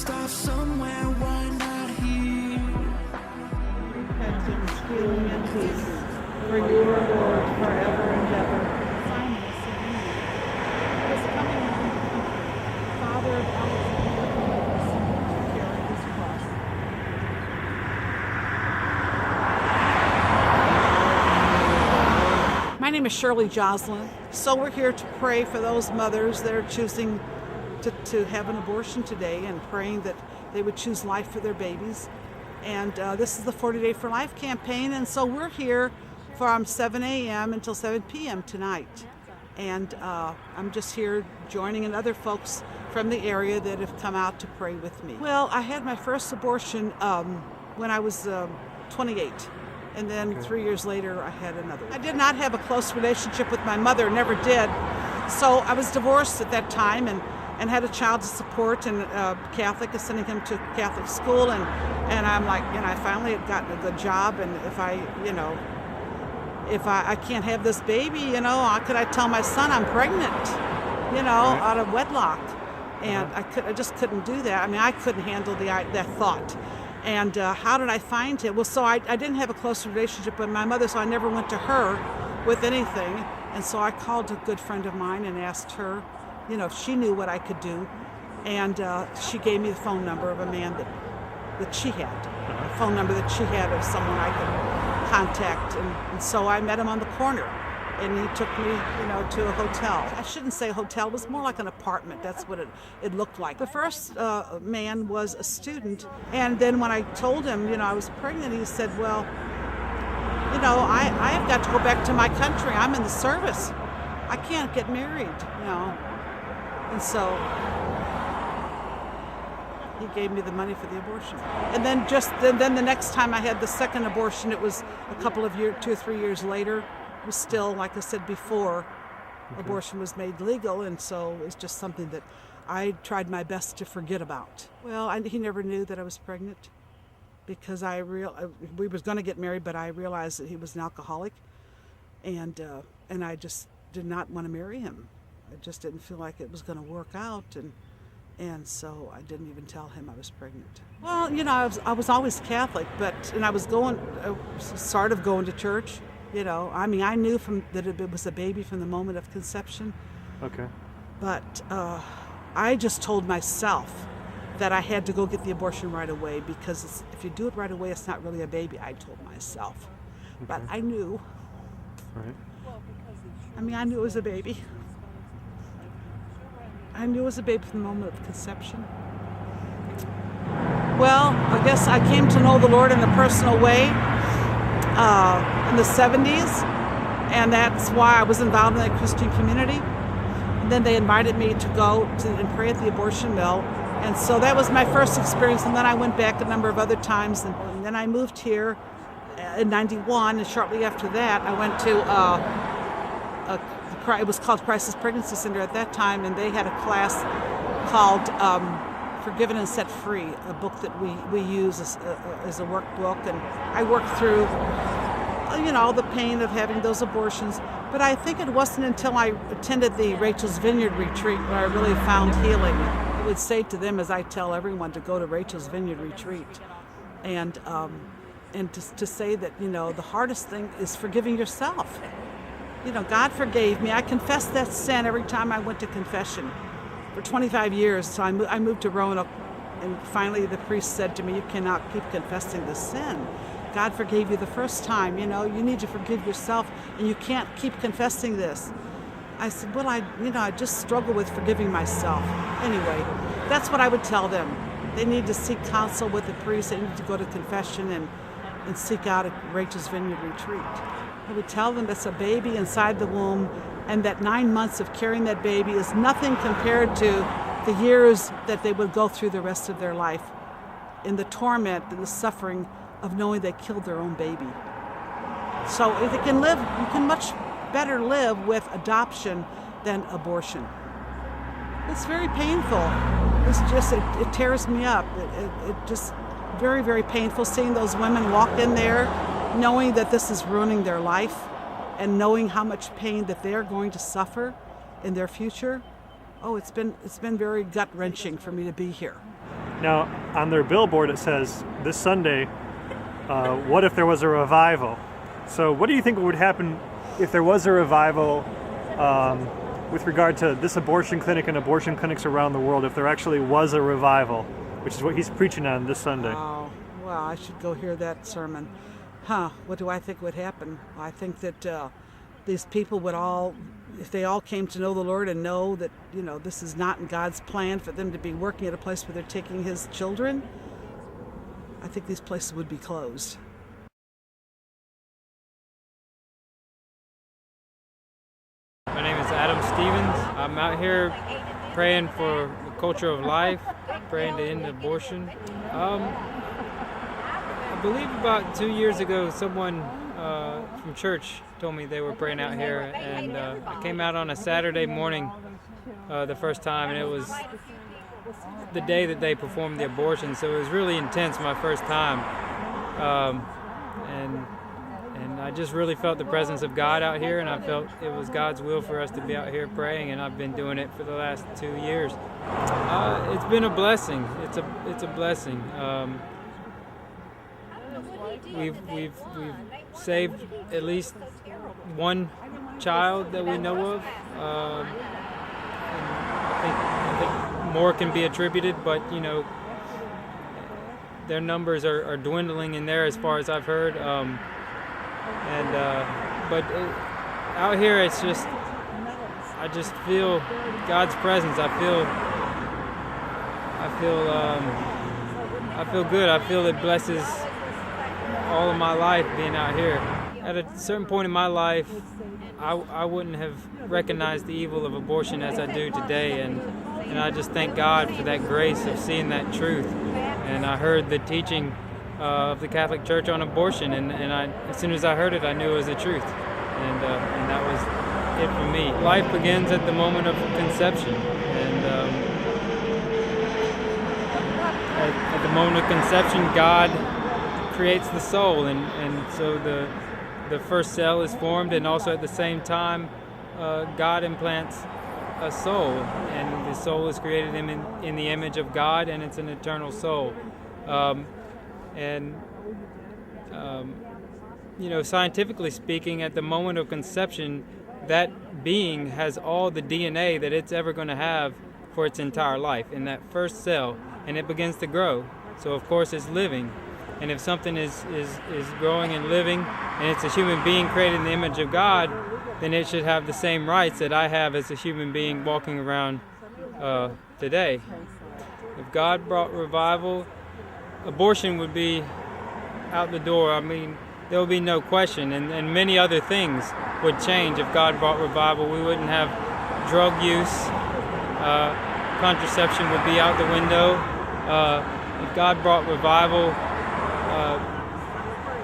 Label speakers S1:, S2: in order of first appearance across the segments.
S1: start somewhere, why not here?
S2: Repentance, healing, and peace, for you are Lord forever and ever. Simon of Cyrene was coming from the country, father of Alexander, to carry his cross. My name is Shirley Joslin. So we're here to pray for those mothers that are choosing to have an abortion today, and praying that they would choose life for their babies. And this is the 40 Day for Life campaign, and so we're here from 7 a.m. until 7 p.m. tonight. And I'm just here joining in other folks from the area that have come out to pray with me. Well, I had my first abortion when I was 28. And then 3 years later, I had another. I did not have a close relationship with my mother, never did. So I was divorced at that time and had a child to support, and Catholic, sending him to Catholic school. And I'm like, I finally had gotten a good job, and if I can't have this baby, how could I tell my son I'm pregnant, out of wedlock? And I just couldn't do that. I mean, I couldn't handle that thought. And how did I find him? Well, so I didn't have a close relationship with my mother, so I never went to her with anything. And so I called a good friend of mine and asked her, if she knew what I could do. And she gave me the phone number of a man that she had, a phone number that she had of someone I could contact. And so I met him on the corner. And he took me, to a hotel. I shouldn't say hotel, it was more like an apartment. That's what it looked like. The first man was a student, and then when I told him, I was pregnant, he said, well, I have got to go back to my country. I'm in the service. I can't get married, And so he gave me the money for the abortion. And then then the next time I had the second abortion, it was a couple of years, 2 or 3 years later. It was still, like I said before, abortion was made legal, and so it was just something that I tried my best to forget about. Well, he never knew that I was pregnant, because we was going to get married, but I realized that he was an alcoholic, and I just did not want to marry him. I just didn't feel like it was going to work out, and so I didn't even tell him I was pregnant. Well, I was always Catholic, and I was sort of going to church. I knew that it was a baby from the moment of conception.
S3: Okay.
S2: But I just told myself that I had to go get the abortion right away, because if you do it right away, it's not really a baby, I told myself. Okay. But I knew.
S3: Right.
S2: I knew it was a baby. I knew it was a baby from the moment of conception. Well, I guess I came to know the Lord in a personal way in the 70s, and that's why I was involved in the Christian community. And then they invited me to go and pray at the abortion mill, and so that was my first experience. And then I went back a number of other times, and then I moved here in '91, and shortly after that I went to it was called Crisis Pregnancy Center at that time, and they had a class called Forgiven and Set Free, a book that we use as a workbook, and I worked through the pain of having those abortions. But I think it wasn't until I attended the Rachel's Vineyard retreat where I really found healing. I would say to them, as I tell everyone, to go to Rachel's Vineyard retreat, and to say that the hardest thing is forgiving yourself. God forgave me. I confessed that sin every time I went to confession for 25 years. So I moved to Roanoke, and finally the priest said to me, you cannot keep confessing the sin. God forgave you the first time. You need to forgive yourself, and you can't keep confessing this. I said, well, I just struggle with forgiving myself. Anyway, that's what I would tell them. They need to seek counsel with the priest. They need to go to confession and seek out a Rachel's Vineyard retreat. I would tell them it's a baby inside the womb, and that 9 months of carrying that baby is nothing compared to the years that they would go through the rest of their life in the torment and the suffering of knowing they killed their own baby. So if they can live, you can much better live with adoption than abortion. It's very painful. It's just, it tears me up. It just very, very painful seeing those women walk in there knowing that this is ruining their life, and knowing how much pain that they're going to suffer in their future. Oh, it's been very gut-wrenching for me to be here.
S3: Now, on their billboard it says, this Sunday, what if there was a revival? So what do you think would happen if there was a revival with regard to this abortion clinic and abortion clinics around the world, if there actually was a revival, which is what he's preaching on this Sunday?
S2: Oh, well, I should go hear that sermon. What do I think would happen? I think that these people would all, if they all came to know the Lord and know that, this is not in God's plan for them to be working at a place where they're taking his children, I think these places would be closed.
S4: My name is Adam Stevens. I'm out here praying for the culture of life, praying to end abortion. I believe about 2 years ago, someone from church told me they were praying out here, and I came out on a Saturday morning the first time, and it was the day that they performed the abortion, so it was really intense my first time. And I just really felt the presence of God out here, and I felt it was God's will for us to be out here praying, and I've been doing it for the last 2 years. It's been a blessing. It's a blessing. We've saved at least one child that we know of. I think more can be attributed, but their numbers are dwindling in there as far as I've heard. But out here, it's just, I just feel God's presence. I feel good. I feel it blesses all of my life being out here. At a certain point in my life, I wouldn't have recognized the evil of abortion as I do today, and I just thank God for that grace of seeing that truth. And I heard the teaching of the Catholic Church on abortion, and as soon as I heard it, I knew it was the truth, and that was it for me. Life begins at the moment of conception, and at the moment of conception, God creates the soul, and so the first cell is formed, and also at the same time, God implants a soul, and the soul is created in the image of God, and it's an eternal soul. Scientifically speaking, at the moment of conception, that being has all the DNA that it's ever going to have for its entire life in that first cell, and it begins to grow. So of course it's living, and if something is growing and living, and it's a human being created in the image of God, then it should have the same rights that I have as a human being walking around today. If God brought revival, abortion would be out the door. I mean, there would be no question, and many other things would change if God brought revival. We wouldn't have drug use. Contraception would be out the window. If God brought revival,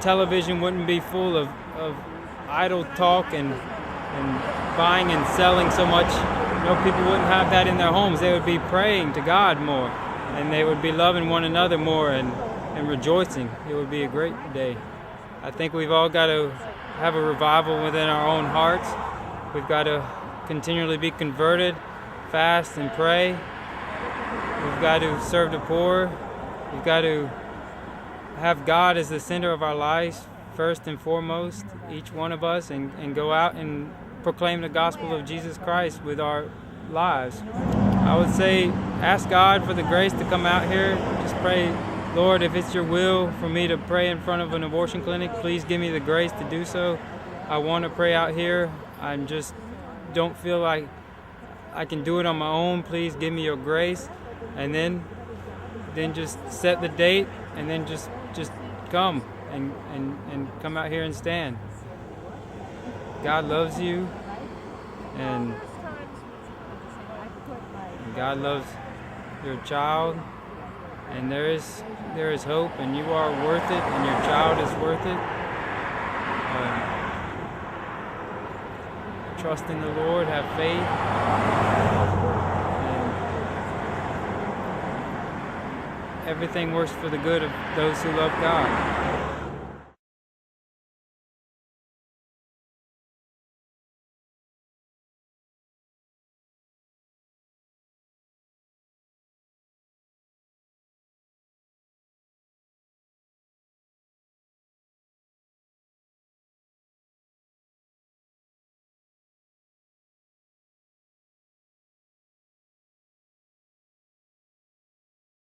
S4: television wouldn't be full of idle talk and buying and selling so much. People wouldn't have that in their homes. They would be praying to God more, and they would be loving one another more and rejoicing. It would be a great day. I think we've all got to have a revival within our own hearts. We've got to continually be converted, fast and pray. We've got to serve the poor. We've got to have God as the center of our lives, first and foremost, each one of us, and go out and proclaim the gospel of Jesus Christ with our lives. I would say ask God for the grace to come out here. Just pray, Lord, if it's your will for me to pray in front of an abortion clinic, please give me the grace to do so. I want to pray out here. I just don't feel like I can do it on my own. Please give me your grace. And then just set the date, and then just come and come out here and stand. God loves you, and God loves your child, and there is hope, and you are worth it, and your child is worth it. Trust in the Lord, have faith, and everything works for the good of those who love God.